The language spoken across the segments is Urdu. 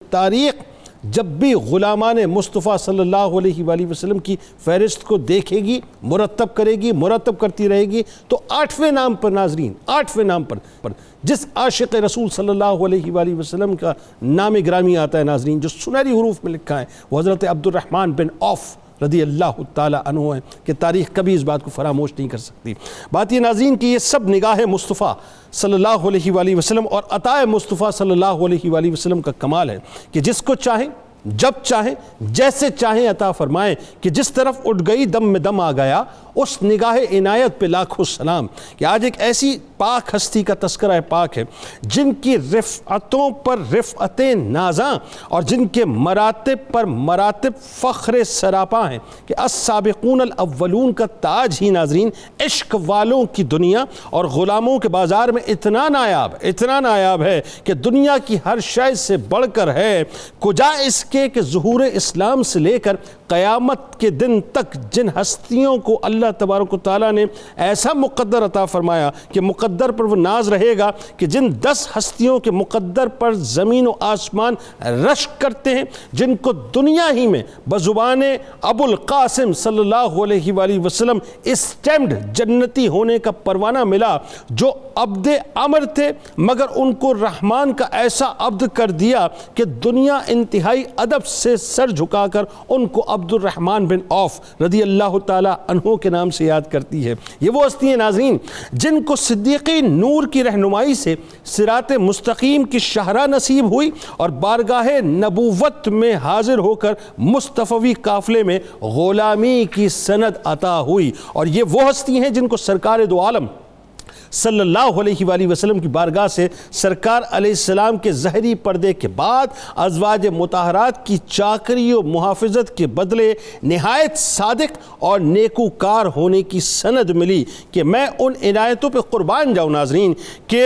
تاریخ جب بھی غلامان مصطفیٰ صلی اللہ علیہ وآلہ وسلم کی فہرست کو دیکھے گی، مرتب کرے گی، مرتب کرتی رہے گی، تو 8ویں نام پر ناظرین، 8ویں نام پر جس عاشق رسول صلی اللہ علیہ وآلہ وسلم کا نام گرامی آتا ہے ناظرین، جو سنہری حروف میں لکھا ہے، وہ حضرت عبد الرحمن بن عوف رضی اللہ تعالیٰ عنہ ہیں کہ تاریخ کبھی اس بات کو فراموش نہیں کر سکتی۔ بات یہ ناظرین کہ یہ سب نگاہ مصطفیٰ صلی اللہ علیہ وآلہ وسلم اور عطائے مصطفیٰ صلی اللہ علیہ وآلہ وسلم کا کمال ہے کہ جس کو چاہیں، جب چاہیں، جیسے چاہیں عطا فرمائیں، کہ جس طرف اٹھ گئی دم میں دم آ گیا، اس نگاہ عنایت پہ لاکھوں سلام کہ آج ایک ایسی پاک ہستی کا تذکرہ پاک ہے جن کی رفعتوں پر رفعتیں نازاں اور جن کے مراتب پر مراتب فخر سراپاں ہیں کہ السابقون الاولون کا تاج ہی ناظرین عشق والوں کی دنیا اور غلاموں کے بازار میں اتنا نایاب ہے کہ دنیا کی ہر شے سے بڑھ کر ہے، کجا اس کے کہ ظہور اسلام سے لے کر قیامت کے دن تک جن ہستیوں کو اللہ تبارک و تعالیٰ نے ایسا مقدر عطا فرمایا کہ مقدر پر وہ ناز رہے گا کہ جن 10 ہستیوں کے مقدر پر زمین و آسمان رشک کرتے ہیں، جن کو دنیا ہی میں بزبان ابو القاسم صلی اللہ علیہ وآلہ وسلم اسٹیمڈ جنتی ہونے کا پروانہ ملا، جو عبد امر تھے مگر ان کو رحمان کا ایسا عبد کر دیا کہ دنیا انتہائی ادب سے سر جھکا کر ان کو عبد الرحمن بن عوف رضی اللہ تعالیٰ عنہ کے نام سے یاد کرتی ہے۔ یہ وہ ہستی ہیں ناظرین جن کو صدیقی نور کی رہنمائی سے صراط مستقیم کی شاہراہ نصیب ہوئی اور بارگاہ نبوت میں حاضر ہو کر مصطفی قافلے میں غلامی کی سند عطا ہوئی، اور یہ وہ ہستی ہیں جن کو سرکار دو عالم صلی اللہ علیہ وآلہ وسلم کی بارگاہ سے سرکار علیہ السلام کے ظہری پردے کے بعد ازواج مطہرات کی چاکری و محافظت کے بدلے نہایت صادق اور نیکوکار ہونے کی سند ملی کہ میں ان عنایتوں پہ قربان جاؤں ناظرین کہ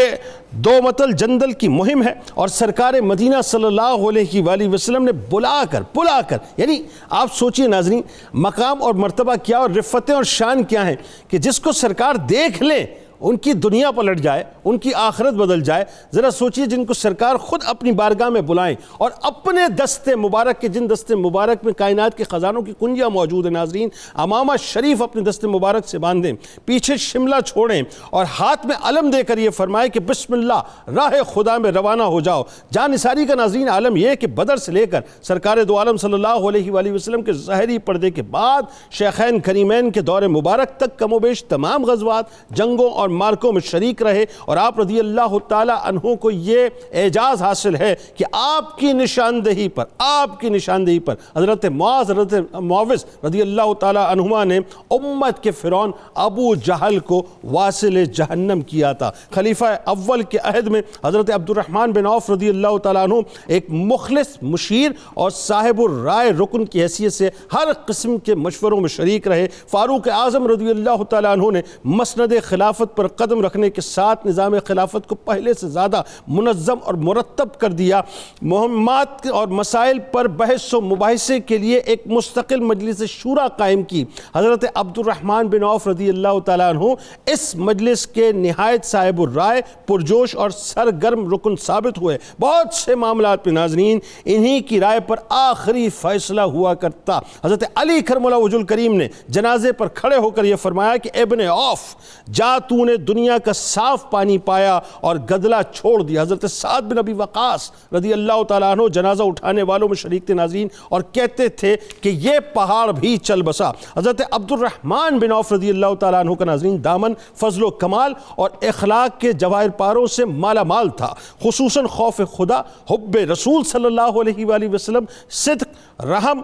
دومتل جندل کی مہم ہے اور سرکار مدینہ صلی اللہ علیہ وآلہ وسلم نے بلا کر یعنی آپ سوچئے ناظرین مقام اور مرتبہ کیا اور رفتیں اور شان کیا ہیں کہ جس کو سرکار دیکھ لیں ان کی دنیا پلٹ جائے، ان کی آخرت بدل جائے۔ ذرا سوچئے جن کو سرکار خود اپنی بارگاہ میں بلائیں اور اپنے دست مبارک کے جن دست مبارک میں کائنات کے خزانوں کی کنجیاں موجود ہیں ناظرین، امامہ شریف اپنے دست مبارک سے باندھیں، پیچھے شملہ چھوڑیں اور ہاتھ میں علم دے کر یہ فرمائے کہ بسم اللہ راہ خدا میں روانہ ہو جاؤ۔ جان نثاری کا ناظرین عالم یہ کہ بدر سے لے کر سرکار دو عالم صلی اللہ علیہ وآلہ وسلم کے ظاہری پردے کے بعد شیخین کریمین کے دور مبارک تک کم و بیش تمام غزوات، جنگوں اور مارکوں میں شریک رہے، اور آپ رضی اللہ تعالیٰ عنہ کو یہ اعجاز حاصل ہے کہ آپ کی نشاندہی پر حضرت معاذ حضرت معوذ رضی اللہ تعالیٰ عنہما نے امت کے فرعون ابو جہل کو واصل جہنم کیا تھا۔ خلیفہ اول کے عہد میں حضرت عبد الرحمن بن عوف رضی اللہ تعالیٰ عنہ ایک مخلص مشیر اور صاحب الرائے رکن کی حیثیت سے ہر قسم کے مشوروں میں شریک رہے۔ فاروق اعظم رضی اللہ تعالیٰ عنہ نے مسند خلافت پر قدم رکھنے کے ساتھ نظام خلافت کو پہلے سے زیادہ منظم اور مرتب کر دیا۔ مہمات اور مسائل پر بحث و مباحثے کے لیے ایک مستقل مجلس شورا قائم کی۔ حضرت عبد الرحمن بن عوف رضی اللہ تعالیٰ عنہ اس مجلس کے نہایت صاحب الرائے، پرجوش اور سرگرم رکن ثابت ہوئے۔ بہت سے معاملات پہ ناظرین انہی کی رائے پر آخری فیصلہ ہوا کرتا۔ حضرت علی کرم اللہ وجہ الکریم نے جنازے پر کھڑے ہو کر یہ فرمایا کہ ابن عوف جا تو نے دنیا کا صاف پانی پایا اور گدلا چھوڑ دیا۔ حضرت سعد بن ابی وقاص رضی اللہ تعالیٰ عنہ جنازہ اٹھانے والوں میں شریک تھے ناظرین، اور کہتے تھے کہ یہ پہاڑ بھی چل بسا۔ حضرت عبد الرحمن بن عوف رضی اللہ تعالیٰ عنہ کا ناظرین دامن فضل و کمال اور اخلاق کے جواہر پاروں سے مالا مال تھا، خصوصاً خوف خدا، حب رسول صلی اللہ علیہ وآلہ وسلم، صدق، رحم،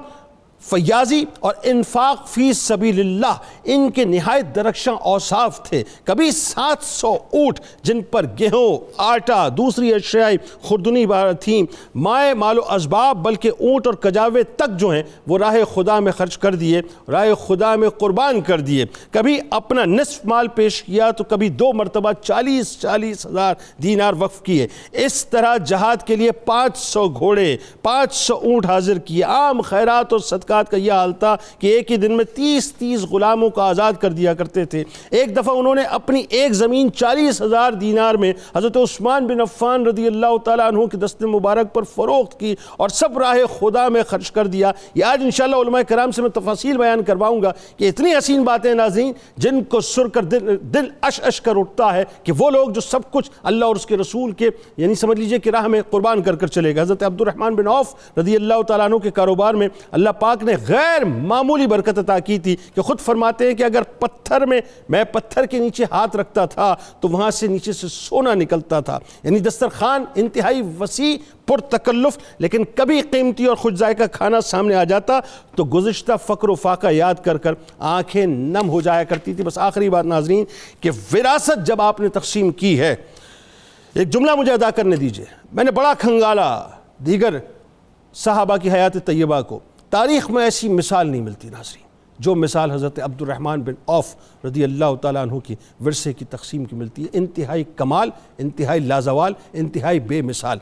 فیاضی اور انفاق فی سبیل اللہ ان کے نہایت درخشاں اوصاف تھے۔ کبھی 700 اونٹ جن پر گیہوں، آٹا، دوسری اشیاء خوردنی تھیں، مائع مال و اسباب، بلکہ اونٹ اور کجاوے تک جو ہیں وہ راہ خدا میں خرچ کر دیے، راہ خدا میں قربان کر دیے۔ کبھی اپنا نصف مال پیش کیا تو کبھی 2 مرتبہ 40 ہزار دینار وقف کیے۔ اس طرح جہاد کے لیے 500 گھوڑے، 500 اونٹ حاضر کیے۔ عام خیرات اور صدقات مؤسکات کا یہ حال تھا کہ ایک ہی دن میں 30 غلاموں کو آزاد کر دیا کرتے تھے۔ ایک دفعہ انہوں نے اپنی ایک زمین 40,000 دینار میں حضرت عثمان بن عفان رضی اللہ تعالیٰ عنہ کے دست مبارک پر فروخت کی اور سب راہ خدا میں خرچ کر دیا۔ یہ آج انشاءاللہ علماء کرام سے میں تفاصیل بیان کرواؤں گا کہ اتنی حسین باتیں ناظرین جن کو سن کر دل اش کر اٹھتا ہے کہ وہ لوگ جو سب کچھ اللہ اور اس کے رسول کے یعنی سمجھ لیجئے کہ راہ میں قربان کر چلے گا۔ حضرت عبد الرحمن بن عوف رضی اللہ تعالیٰ عنہ کے کاروبار میں اللہ پاک نے غیر معمولی برکت عطا کی تھی کہ خود فرماتے ہیں کہ اگر میں پتھر کے نیچے ہاتھ رکھتا تھا تو وہاں سے نیچے سے سونا نکلتا تھا۔ یعنی دسترخوان انتہائی وسیع پرتکلف لیکن کبھی قیمتی اور خوش ذائقہ کھانا سامنے آ جاتا تو گزشتہ فقر و فاقہ یاد کر آنکھیں نم ہو جایا کرتی تھی۔ بس آخری بات ناظرین کہ وراثت جب آپ نے تقسیم کی ہے، ایک جملہ مجھے ادا کرنے دیجئے، میں نے بڑا کھنگالا دیگر صحابہ کی حیات طیبہ کو، تاریخ میں ایسی مثال نہیں ملتی ناظرین جو مثال حضرت عبد الرحمن بن عوف رضی اللہ تعالیٰ عنہ کی ورثے کی تقسیم کی ملتی ہے۔ انتہائی کمال، انتہائی لازوال، انتہائی بے مثال۔